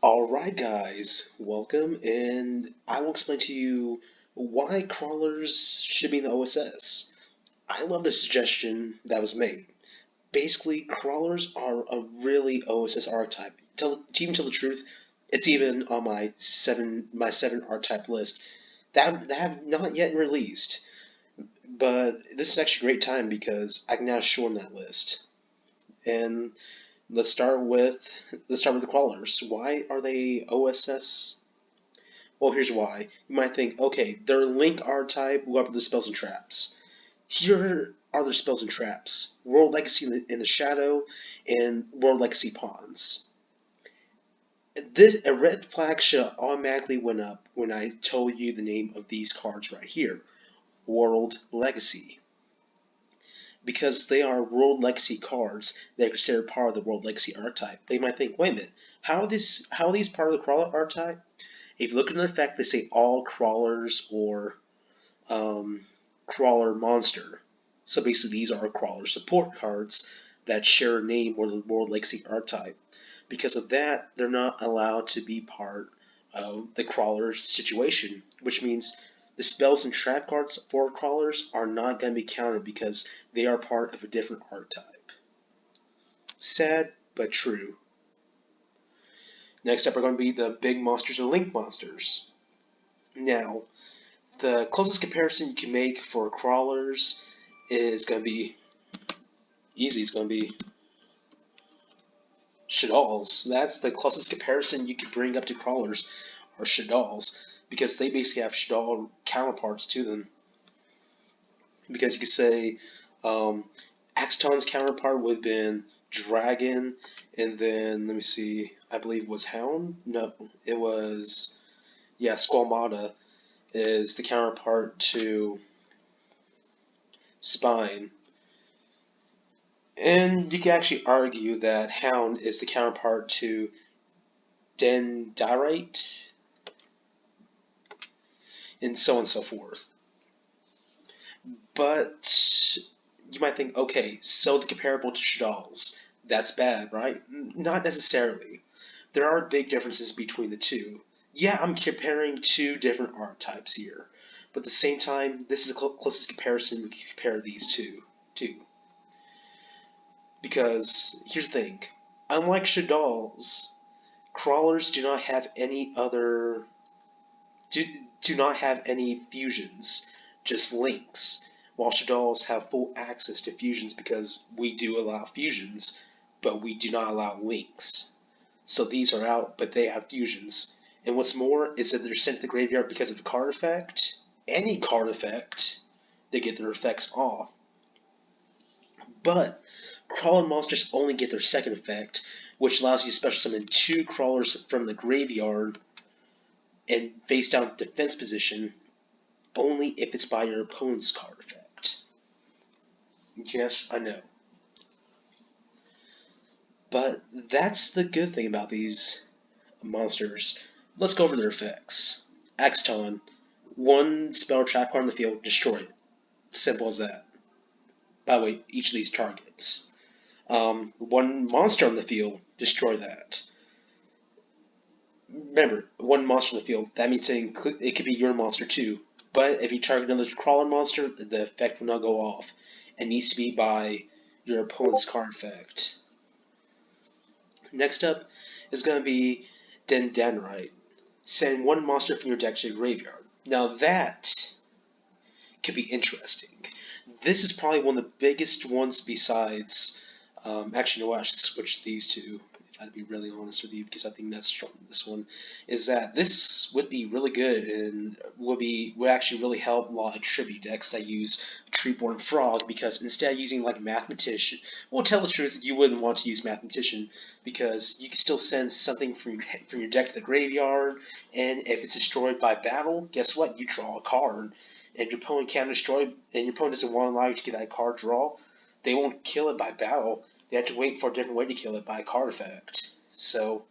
Alright guys, welcome, and I will explain to you why crawlers should be in the OSS. I love the suggestion that was made. Basically, crawlers are a really OSS archetype. To even tell the truth, it's even on my seven archetype list that have not yet released. But this is actually a great time because I can now shorten that list. And let's start with the crawlers. Why are they OSS? Well, here's why. You might think, okay, they're Link R-type, what are their spells and traps? Here are their spells and traps. World Legacy in the Shadow, and World Legacy Pawns. A red flag should automatically went up when I told you the name of these cards right here. World Legacy. Because they are World Legacy cards that are considered part of the World Legacy archetype. They might think, wait a minute, how are these part of the Crawler archetype? If you look at the effect, they say all crawlers or crawler monster. So basically, these are crawler support cards that share a name with the World Legacy archetype. Because of that, they're not allowed to be part of the crawler situation, which means the spells and trap cards for crawlers are not going to be counted because they are part of a different archetype. Sad, but true. Next up are going to be the big monsters and link monsters. Now, the closest comparison you can make for crawlers is going to be easy. It's going to be Shaddolls. That's the closest comparison you can bring up to crawlers, are Shaddolls, because they basically have Shaddol counterparts to them. Because you could say Axton's counterpart would have been Dragon, and then, let me see, I believe it was Hound? No, it was, yeah, Squamata is the counterpart to Spine. And you can actually argue that Hound is the counterpart to Dendrite, and so on and so forth. But you might think, okay, so the comparable to Shaddolls, that's bad, right? Not necessarily. There are big differences between the two. Yeah, I'm comparing two different archetypes here, but at the same time, this is the closest comparison we can compare these two to. Because here's the thing, unlike Shaddolls, crawlers do not have any other do not have any fusions, just links. While Shaddolls have full access to fusions because we do allow fusions, but we do not allow links. So these are out, but they have fusions. And what's more is that they're sent to the graveyard because of a card effect. Any card effect, they get their effects off. But crawler monsters only get their second effect, which allows you to special summon 2 crawlers from the graveyard and face down defense position only if it's by your opponent's card effect. Yes, I know. But that's the good thing about these monsters. Let's go over their effects. Axton, 1 spell trap card on the field, destroy it. Simple as that. By the way, each of these targets. 1 monster on the field, destroy that. Remember, 1 monster on the field, that means it could be your monster too. But if you target another crawler monster, the effect will not go off. It needs to be by your opponent's card effect. Next up is going to be Dendrite. Send 1 monster from your deck to your graveyard. Now that could be interesting. This is probably one of the biggest ones besides... actually, no, I should switch these two, if I'd be really honest with you, because I think that's strong. This one is that this would be really good and would actually really help a lot of tribute decks that use Treeborn Frog, because instead of using like Mathematician, well, tell the truth, you wouldn't want to use Mathematician because you can still send something from your deck to the graveyard, and if it's destroyed by battle, guess what? You draw a card, and your opponent can't destroy, and your opponent doesn't want to allow you to get that card draw. They won't kill it by battle. They have to wait for a different way to kill it by card effect. So,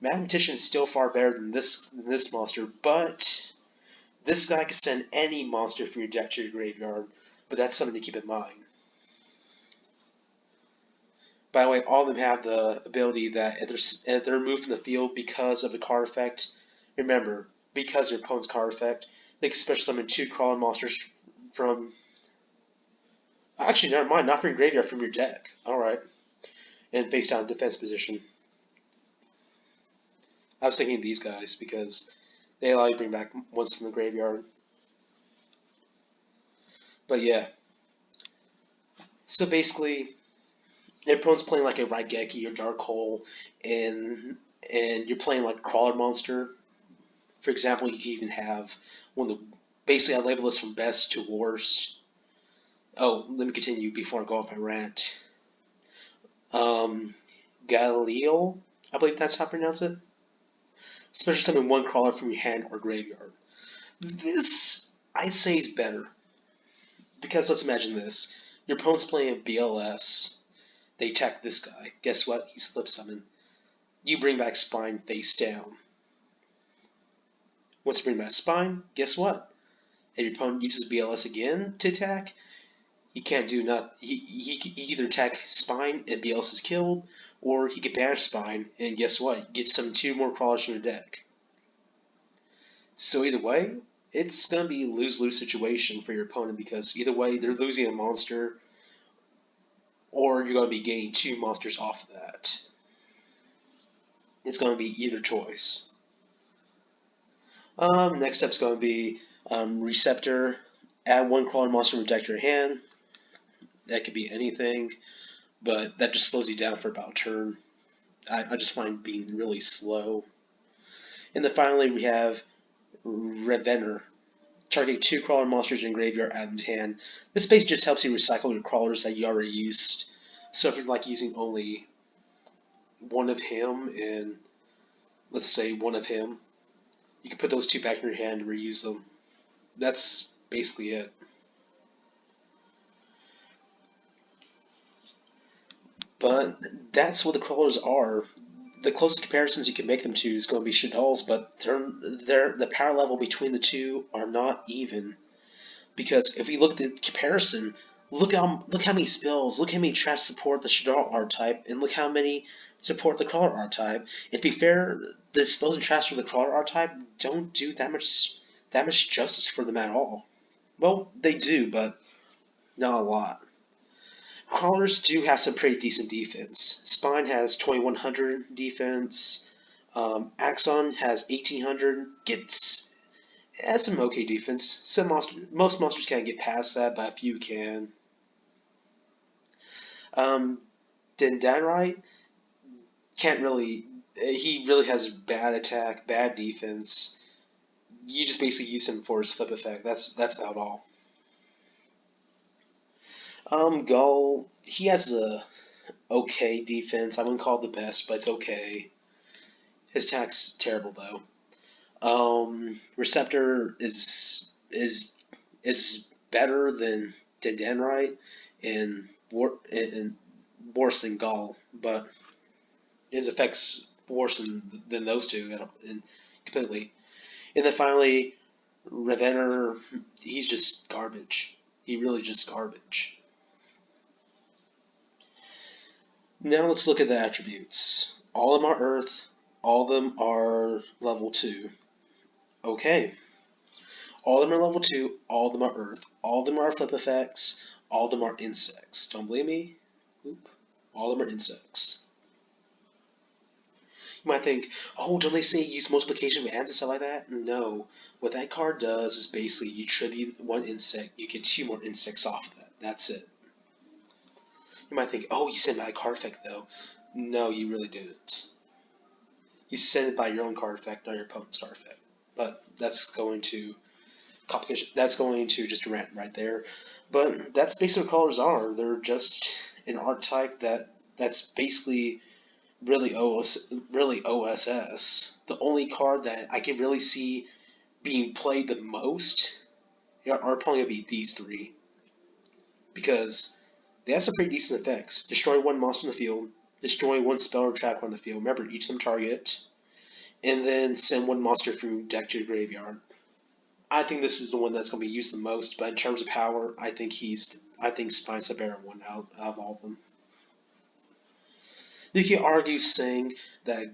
Mathematician is still far better than this monster, but this guy can send any monster from your deck to your graveyard, but that's something to keep in mind. By the way, all of them have the ability that if they're removed from the field because of a card effect, remember, because of your opponent's card effect, they can special summon 2 Crawler monsters from. Actually, never mind, not from your graveyard, from your deck. Alright. And face down defense position. I was thinking of these guys because they allow you to bring back ones from the graveyard. But yeah. So basically, your opponent's playing like a Raigeki or Dark Hole, and you're playing like a Crawler monster. For example, you can even have one of the. Basically, I label this from best to worst. Oh, let me continue before I go off my rant. Galileo, I believe that's how I pronounce it. Special summon 1 Crawler from your hand or graveyard. This, I say, is better. Because let's imagine this. Your opponent's playing a BLS. They attack this guy. Guess what? He's flip summoned. You bring back Spine face down. Once you bring back Spine, guess what? If your opponent uses BLS again to attack, he can't do nothing. He either attack Spine and BLS is killed, or he can banish Spine, and guess what? You get some 2 more Crawlers from your deck. So either way, it's going to be a lose-lose situation for your opponent because either way, they're losing a monster, or you're going to be gaining 2 monsters off of that. It's going to be either choice. Next up is going to be Receptor. Add 1 Crawler monster from your deck to your hand. That could be anything, but that just slows you down for about a turn. I just find being really slow. And then finally we have Revener. Target 2 Crawler monsters in graveyard, add them to hand. This base just helps you recycle your crawlers that you already used. So if you're like using only one of him and let's say one of him, you can put those 2 back in your hand and reuse them. That's basically it. But that's what the crawlers are. The closest comparisons you can make them to is going to be Shadal's, but the power level between the two are not even. Because if we look at the comparison, look how many spells, look how many traps support the Shadal archetype, and look how many support the Crawler archetype. And to be fair, the spells and traps for the Crawler archetype don't do that much justice for them at all. Well, they do, but not a lot. Crawlers do have some pretty decent defense. Spine has 2100 defense. Axon has 1800. Has some okay defense. Most monsters can't get past that, but a few can. Dendrite can't really. He really has bad attack, bad defense. You just basically use him for his flip effect. That's about all. Gull, he has a okay defense. I wouldn't call it the best, but it's okay. His attack's terrible though. Receptor is better than Dendrite and worse than Gull, but his effects worse than those two completely. And then finally, Revener, he's just garbage. He really just garbage. Now let's look at the attributes. All of them are Earth. All of them are level 2. Okay. All of them are level 2. All of them are Earth. All of them are flip effects. All of them are insects. Don't believe me? Oop. All of them are insects. You might think, oh, don't they say use multiplication of ants and stuff like that? No. What that card does is basically you tribute 1 insect, you get 2 more insects off of that. That's it. You might think, oh, you sent by a card effect though. No, you really didn't. You sent it by your own card effect, not your opponent's card effect. But that's going to complication. That's going to just rant right there. But that's basically what crawlers are. They're just an archetype that's basically really OSS. The only card that I can really see being played the most are probably going to be these 3. Because they have some pretty decent effects. Destroy 1 monster in the field. Destroy 1 spell or trap on the field. Remember, each of them target. And then send 1 monster from your deck to your graveyard. I think this is the one that's going to be used the most, but in terms of power, I think Spine's the better one out of all of them. You can argue saying that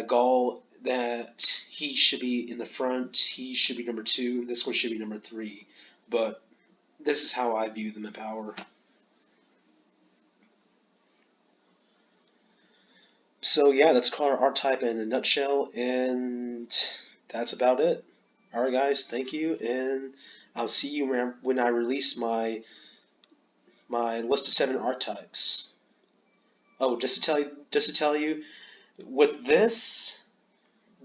Gaul, that he should be in the front, he should be number 2, and this one should be number 3. But this is how I view them in power. So yeah, that's Krawler R-Type in a nutshell, and that's about it. Alright guys, thank you, and I'll see you when I release my list of 7 R-Types. Oh, just to tell you, with this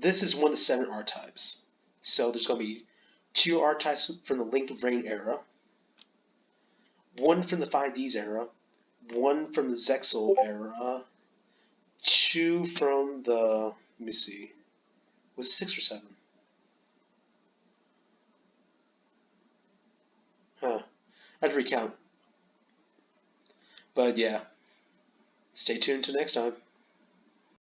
is one of the 7 R-Types. So there's going to be 2 R-Types from the Link of Rain era, 1 from the 5Ds era, 1 from the Zexal era, 2 from the, let me see, was it 6 or 7? Huh, I'd recount. But yeah, stay tuned till next time.